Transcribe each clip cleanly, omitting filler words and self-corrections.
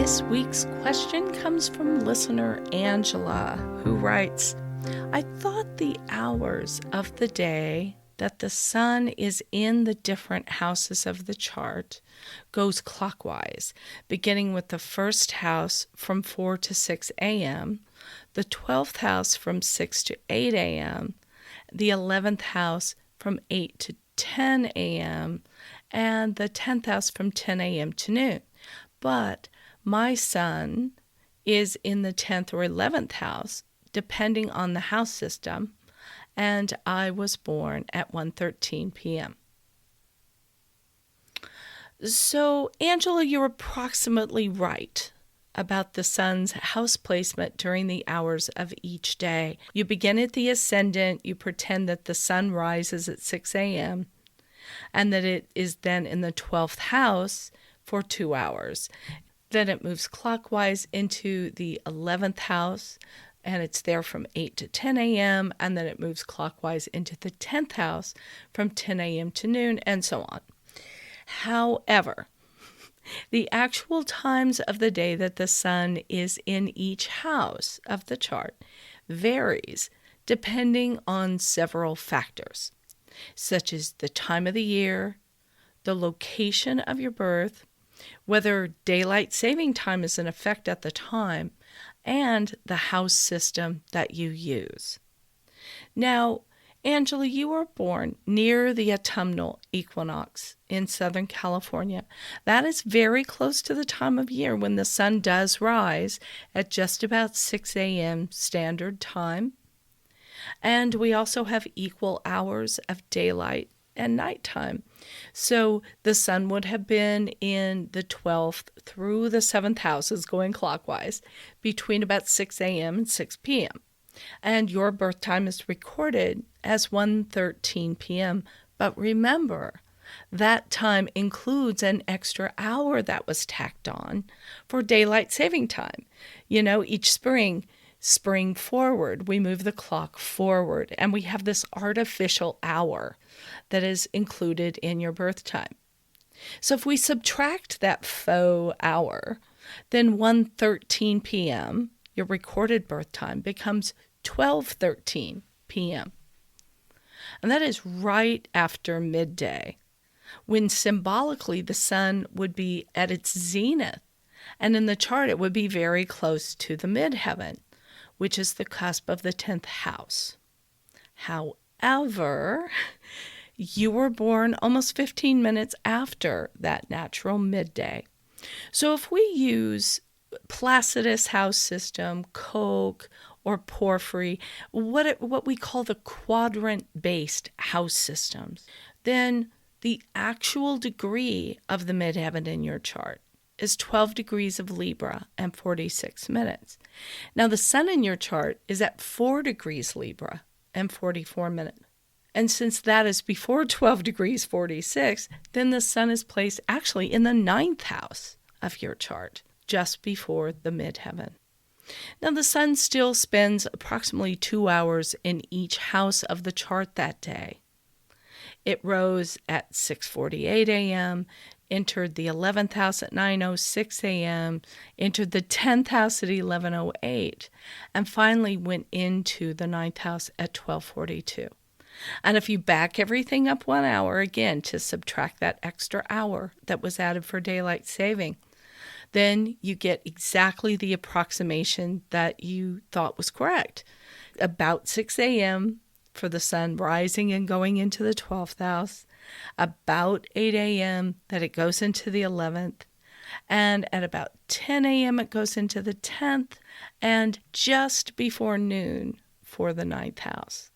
This week's question comes from listener Angela, who writes, I thought the hours of the day that the sun is in the different houses of the chart goes clockwise, beginning with the first house from 4 to 6 a.m., the 12th house from 6 to 8 a.m., the 11th house from 8 to 10 a.m., and the 10th house from 10 a.m. to noon. But my sun is in the 10th or 11th house, depending on the house system, and I was born at 1:13 p.m. So, Angela, you're approximately right about the sun's house placement during the hours of each day. You begin at the ascendant, you pretend that the sun rises at 6 a.m., and that it is then in the 12th house for 2 hours. Then it moves clockwise into the 11th house, and it's there from 8 to 10 a.m., and then it moves clockwise into the 10th house from 10 a.m. to noon, and so on. However, the actual times of the day that the sun is in each house of the chart varies depending on several factors, such as the time of the year, the location of your birth, whether daylight saving time is in effect at the time, and the house system that you use. Now, Angela, you were born near the autumnal equinox in Southern California. That is very close to the time of year when the sun does rise at just about 6 a.m. standard time. And we also have equal hours of daylight and nighttime. So the sun would have been in the 12th through the 7th houses going clockwise between about 6 a.m. and 6 p.m. And your birth time is recorded as 1:13 p.m. But remember, that time includes an extra hour that was tacked on for daylight saving time. You know, each spring forward, we move the clock forward, and we have this artificial hour that is included in your birth time. So if we subtract that faux hour, then 1:13 p.m., your recorded birth time, becomes 12:13 p.m. And that is right after midday, when symbolically the sun would be at its zenith, and in the chart it would be very close to the midheaven, which is the cusp of the 10th house. However, you were born almost 15 minutes after that natural midday. So if we use Placidus house system, Koch, or Porphyry, what we call the quadrant-based house systems, then the actual degree of the midheaven in your chart is 12 degrees of Libra and 46 minutes. Now, the sun in your chart is at 4 degrees Libra and 44 minutes. And since that is before 12 degrees 46, then the sun is placed actually in the 9th house of your chart, just before the midheaven. Now, the sun still spends approximately 2 hours in each house of the chart that day. It rose at 6:48 a.m., entered the 11th house at 9:06 a.m., entered the 10th house at 11:08, and finally went into the 9th house at 12:42. And if you back everything up 1 hour, again, to subtract that extra hour that was added for daylight saving, then you get exactly the approximation that you thought was correct. About 6 a.m. for the sun rising and going into the 12th house, about 8 a.m. that it goes into the 11th, and at about 10 a.m. it goes into the 10th, and just before noon for the 9th house.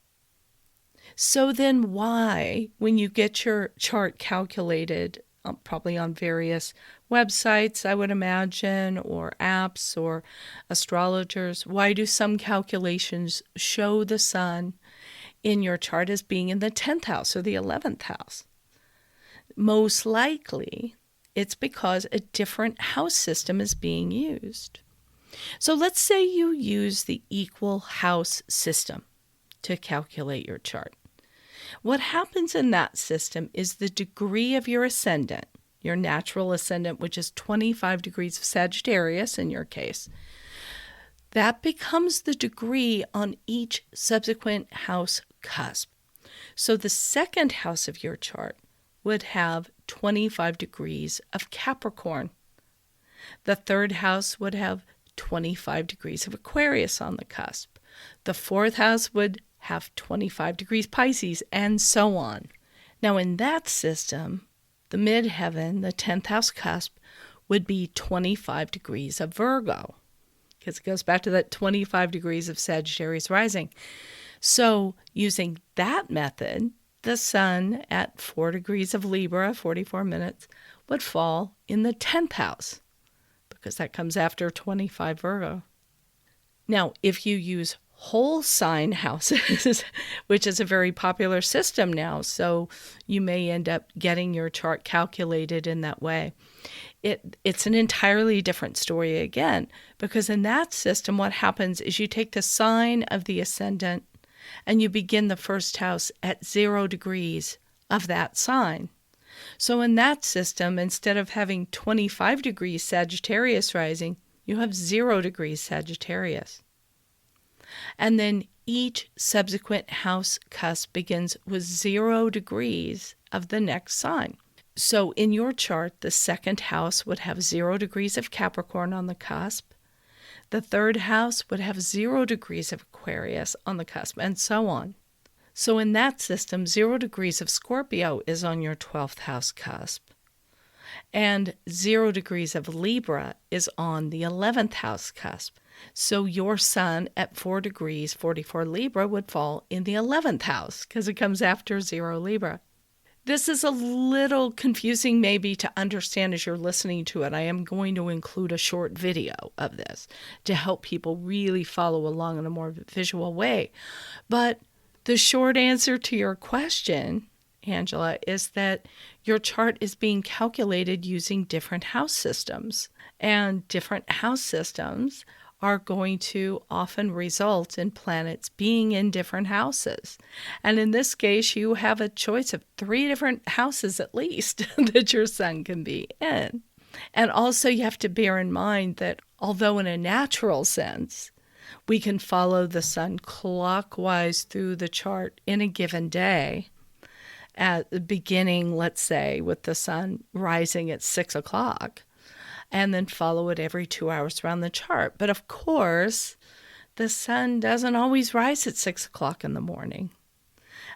So then why, when you get your chart calculated, probably on various websites, I would imagine, or apps or astrologers, why do some calculations show the sun in your chart as being in the 10th house or the 11th house? Most likely, it's because a different house system is being used. So let's say you use the equal house system to calculate your chart. What happens in that system is the degree of your ascendant, your natural ascendant, which is 25 degrees of Sagittarius in your case, that becomes the degree on each subsequent house cusp. So the second house of your chart would have 25 degrees of Capricorn. The third house would have 25 degrees of Aquarius on the cusp. The fourth house would have 25 degrees Pisces, and so on. Now in that system, the midheaven, the 10th house cusp, would be 25 degrees of Virgo, because it goes back to that 25 degrees of Sagittarius rising. So using that method, the sun at 4 degrees of Libra, 44 minutes, would fall in the 10th house, because that comes after 25 Virgo. Now, if you use whole sign houses, which is a very popular system now, so you may end up getting your chart calculated in that way. It's an entirely different story again, because in that system, what happens is you take the sign of the ascendant and you begin the first house at 0 degrees of that sign. So in that system, instead of having 25 degrees Sagittarius rising, you have 0 degrees Sagittarius. And then each subsequent house cusp begins with 0 degrees of the next sign. So in your chart, the second house would have 0 degrees of Capricorn on the cusp. The third house would have 0 degrees of Aquarius on the cusp, and so on. So in that system, 0 degrees of Scorpio is on your 12th house cusp. And 0 degrees of Libra is on the 11th house cusp. So your sun at 4 degrees, 44 Libra, would fall in the 11th house, because it comes after 0 Libra. This is a little confusing maybe to understand as you're listening to it. I am going to include a short video of this to help people really follow along in a more visual way. But the short answer to your question, Angela, is that your chart is being calculated using different house systems. And different house systems are going to often result in planets being in different houses. And in this case, you have a choice of 3 different houses at least that your sun can be in. And also you have to bear in mind that although in a natural sense, we can follow the sun clockwise through the chart in a given day, at the beginning, let's say, with the sun rising at 6 o'clock, and then follow it every 2 hours around the chart. But of course, the sun doesn't always rise at 6 o'clock in the morning.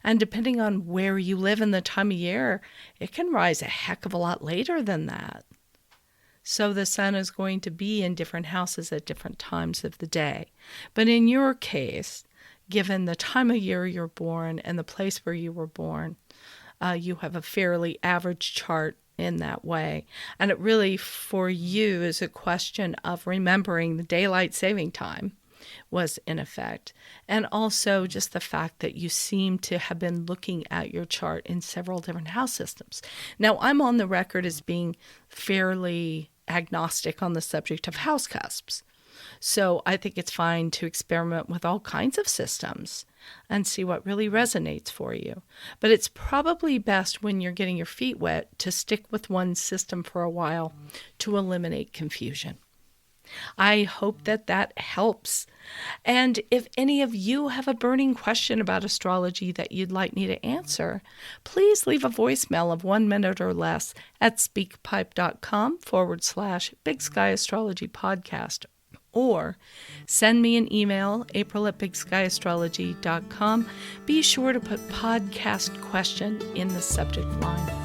And depending on where you live in the time of year, it can rise a heck of a lot later than that. So the sun is going to be in different houses at different times of the day. But in your case, given the time of year you're born and the place where you were born, you have a fairly average chart in that way. And it really, for you, is a question of remembering the daylight saving time was in effect. And also just the fact that you seem to have been looking at your chart in several different house systems. Now, I'm on the record as being fairly agnostic on the subject of house cusps. So I think it's fine to experiment with all kinds of systems and see what really resonates for you. But it's probably best when you're getting your feet wet to stick with one system for a while to eliminate confusion. I hope that helps. And if any of you have a burning question about astrology that you'd like me to answer, please leave a voicemail of 1 minute or less at speakpipe.com/Big Sky Astrology Podcast. Or send me an email, april@bigskyAstrology.com. Be sure to put podcast question in the subject line.